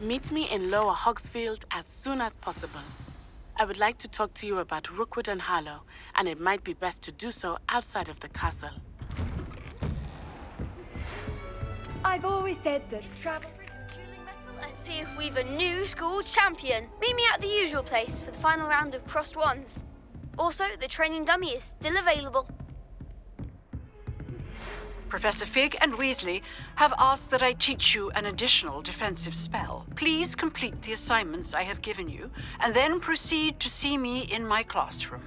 Meet me in Lower Hogsfield as soon as possible. I would like to talk to you about Rookwood and Harlow, and it might be best to do so outside of the castle. I've always said that travel... Dueling battle and see if we've a new school champion. Meet me at the usual place for the final round of crossed wands. Also, the training dummy is still available. Professor Fig and Weasley have asked that I teach you an additional defensive spell. Please complete the assignments I have given you, and then proceed to see me in my classroom.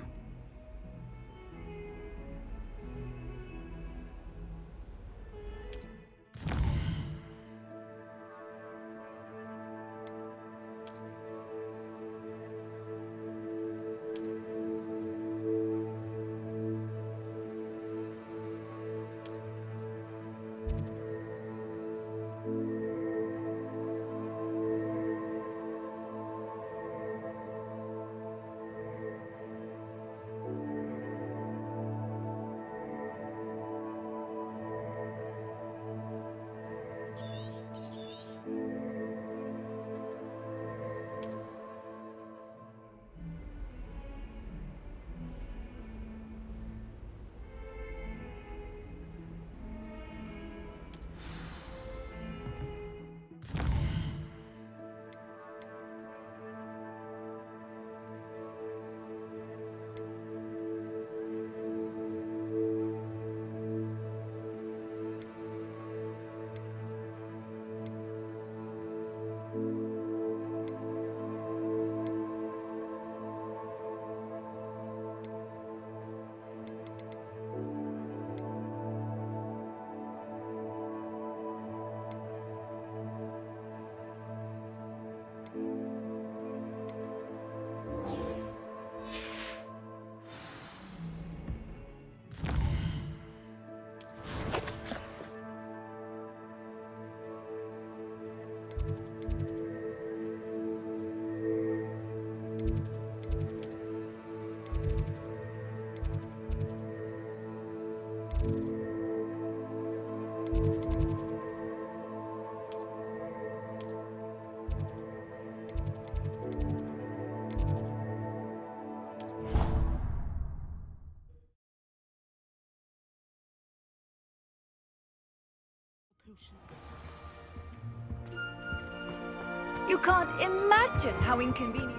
You can't imagine how inconvenient...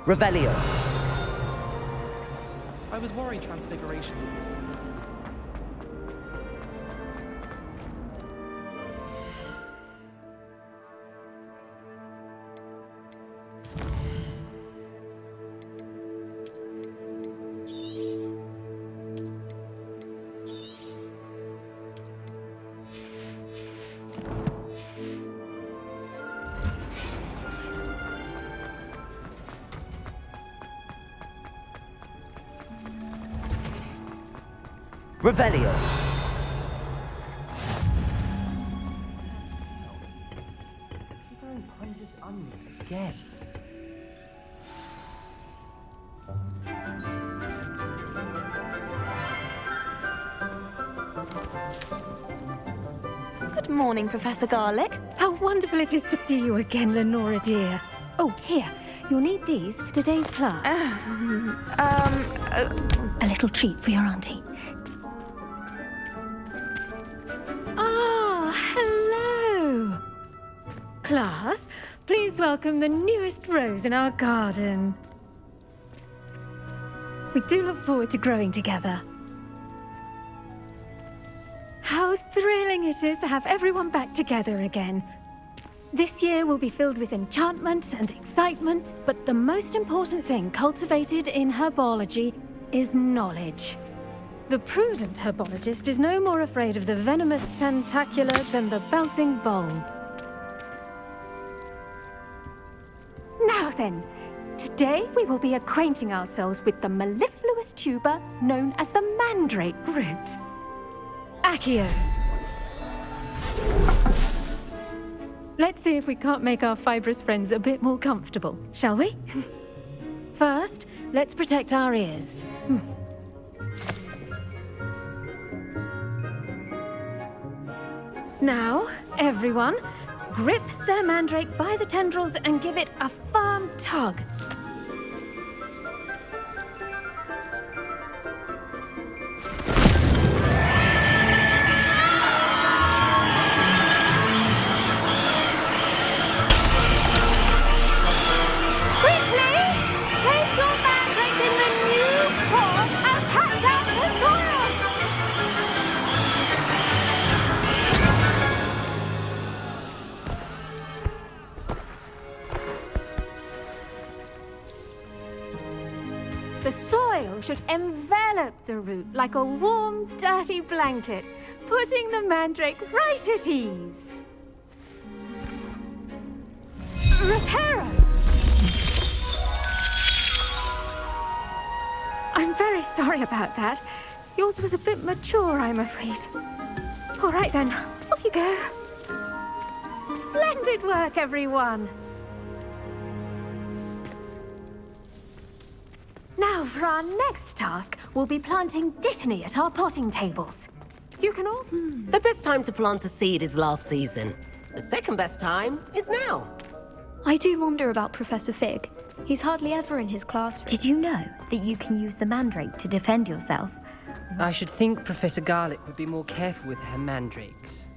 Revelio. I was worried Transfiguration. Revelio. Again. Good morning, Professor Garlick. How wonderful it is to see you again, Lenora dear. Oh, here. You'll need these for today's class. A little treat for your auntie. Ah, hello. Class, please welcome the newest rose in our garden. We do look forward to growing together. How thrilling it is to have everyone back together again. This year will be filled with enchantment and excitement, but the most important thing cultivated in herbology is knowledge. The prudent herbologist is no more afraid of the venomous tentacula than the bouncing bowl. Now then, today we will be acquainting ourselves with the mellifluous tuber known as the mandrake root. Accio. Let's see if we can't make our fibrous friends a bit more comfortable, shall we? First, let's protect our ears. Now, everyone, grip their mandrake by the tendrils and give it a firm tug. The soil should envelop the root like a warm, dirty blanket, putting the mandrake right at ease. Reparo! I'm very sorry about that. Yours was a bit mature, I'm afraid. All right then, off you go. Splendid work, everyone. Now, for our next task, we'll be planting dittany at our potting tables. You can all... The best time to plant a seed is last season. The second best time is now. I do wonder about Professor Fig. He's hardly ever in his classroom. Did you know that you can use the mandrake to defend yourself? I should think Professor Garlic would be more careful with her mandrakes.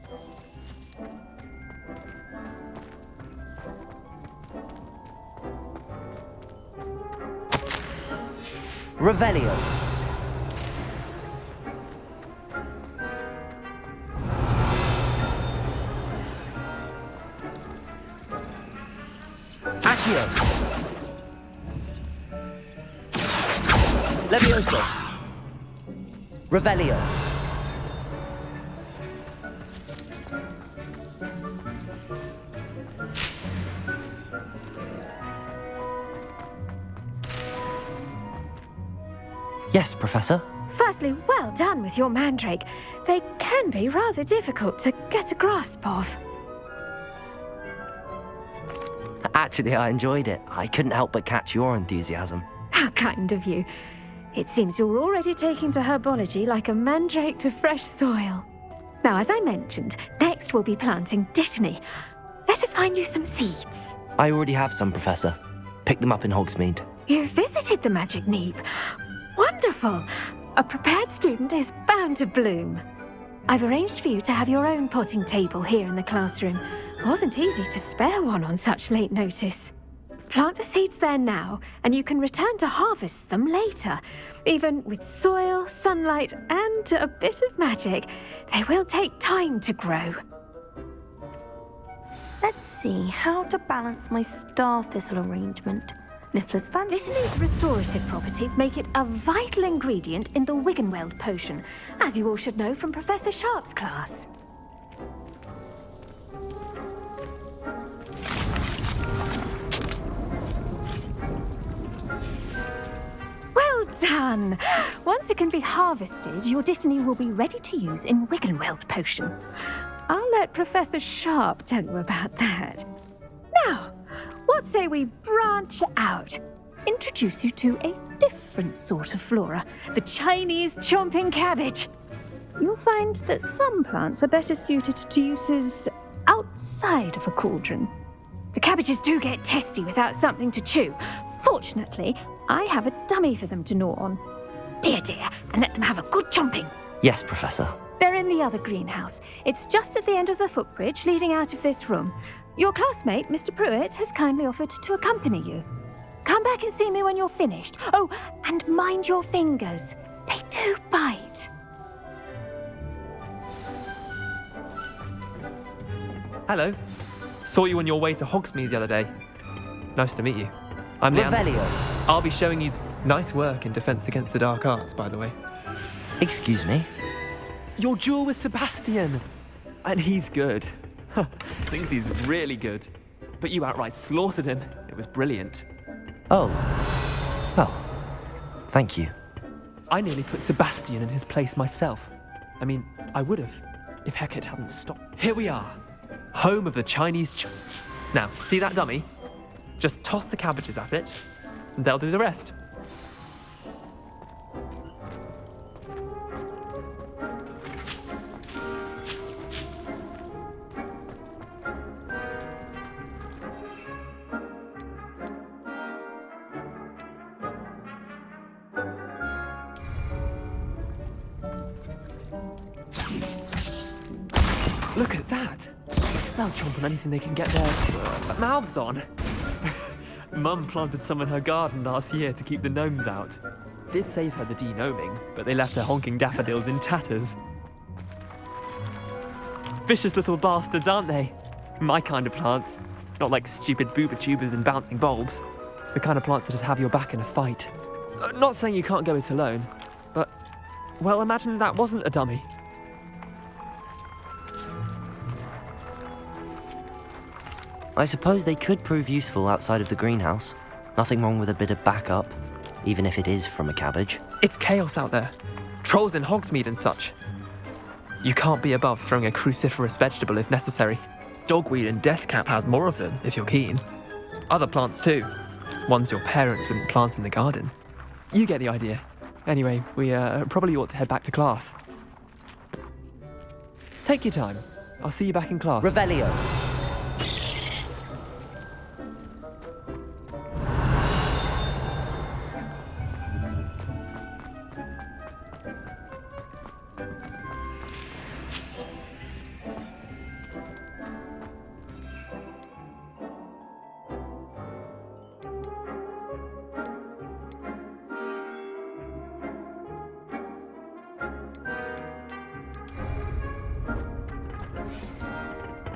Revelio. Accio. Levioso. Revelio. Yes, Professor. Firstly, well done with your mandrake. They can be rather difficult to get a grasp of. Actually, I enjoyed it. I couldn't help but catch your enthusiasm. How kind of you. It seems you're already taking to herbology like a mandrake to fresh soil. Now, as I mentioned, next we'll be planting dittany. Let us find you some seeds. I already have some, Professor. Picked them up in Hogsmeade. You visited the Magic Neep. Wonderful! A prepared student is bound to bloom. I've arranged for you to have your own potting table here in the classroom. It wasn't easy to spare one on such late notice. Plant the seeds there now, and you can return to harvest them later. Even with soil, sunlight, and a bit of magic, they will take time to grow. Let's see how to balance my star thistle arrangement. Mifflin's fancy. Dittany's restorative properties make it a vital ingredient in the Wiggenweld potion, as you all should know from Professor Sharp's class. Well done! Once it can be harvested, your dittany will be ready to use in Wiggenweld potion. I'll let Professor Sharp tell you about that. Now, what say we branch out? Introduce you to a different sort of flora, the Chinese chomping cabbage. You'll find that some plants are better suited to uses outside of a cauldron. The cabbages do get testy without something to chew. Fortunately, I have a dummy for them to gnaw on. Be a dear and let them have a good chomping. Yes, Professor. They're in the other greenhouse. It's just at the end of the footbridge leading out of this room. Your classmate, Mr. Pruitt, has kindly offered to accompany you. Come back and see me when you're finished. Oh, and mind your fingers. They do bite. Hello. Saw you on your way to Hogsmeade the other day. Nice to meet you. I'm Leander. Revelio. I'll be showing you nice work in Defense Against the Dark Arts, by the way. Excuse me? Your duel with Sebastian. And he's good. Thinks he's really good. But you outright slaughtered him. It was brilliant. Oh. Well, thank you. I nearly put Sebastian in his place myself. I mean, I would have, if Hecate hadn't stopped. Here we are. Home of the Chinese Now, see that dummy? Just toss the cabbages at it, and they'll do the rest. Look at that. They'll chomp on anything they can get their mouths on. Mum planted some in her garden last year to keep the gnomes out. Did save her the de-gnoming, but they left her honking daffodils in tatters. Vicious little bastards, aren't they? My kind of plants. Not like stupid booba tubers and bouncing bulbs. The kind of plants that just have your back in a fight. Not saying you can't go it alone, but, well, imagine that wasn't a dummy. I suppose they could prove useful outside of the greenhouse. Nothing wrong with a bit of backup, even if it is from a cabbage. It's chaos out there. Trolls in Hogsmeade and such. You can't be above throwing a cruciferous vegetable if necessary. Dogweed and deathcap has more of them, if you're keen. Other plants too. Ones your parents wouldn't plant in the garden. You get the idea. Anyway, we probably ought to head back to class. Take your time. I'll see you back in class. Revelio.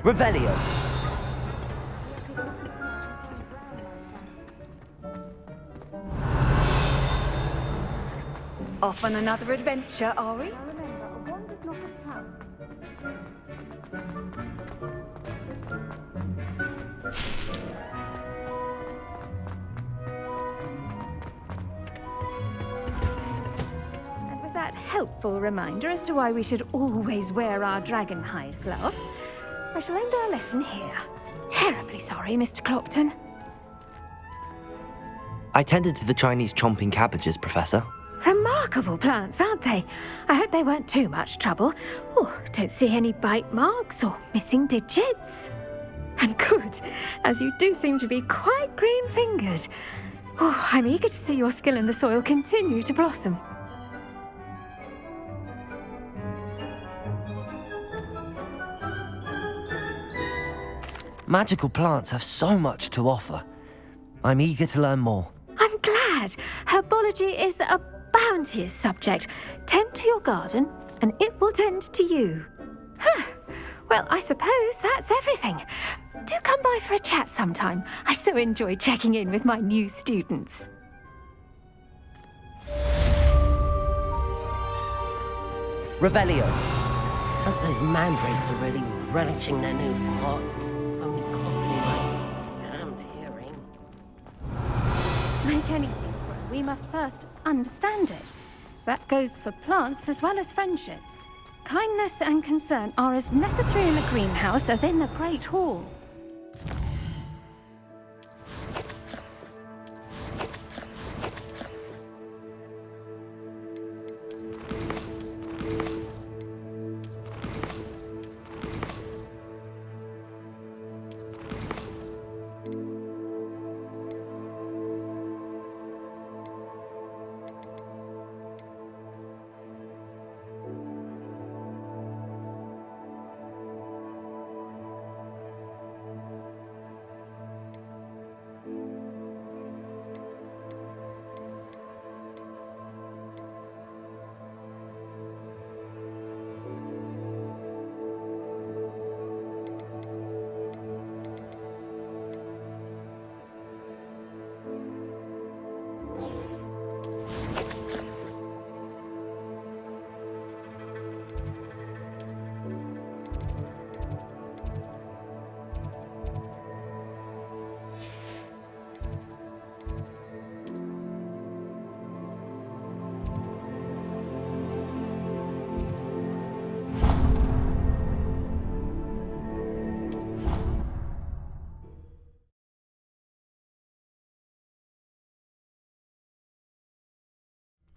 Revelio. Off on another adventure, are we? And with that helpful reminder as to why we should always wear our dragon hide gloves, I shall end our lesson here. Terribly sorry, Mr. Clopton. I tended to the Chinese chomping cabbages, Professor. Remarkable plants, aren't they? I hope they weren't too much trouble. Oh, don't see any bite marks or missing digits. And good, as you do seem to be quite green-fingered. Oh, I'm eager to see your skill in the soil continue to blossom. Magical plants have so much to offer. I'm eager to learn more. I'm glad. Herbology is a bounteous subject. Tend to your garden, and it will tend to you. Huh. Well, I suppose that's everything. Do come by for a chat sometime. I so enjoy checking in with my new students. Revelio. Hope those mandrakes are really relishing their new pots. Only cost me my damned hearing. To make anything grow, we must first understand it. That goes for plants as well as friendships. Kindness and concern are as necessary in the greenhouse as in the Great Hall.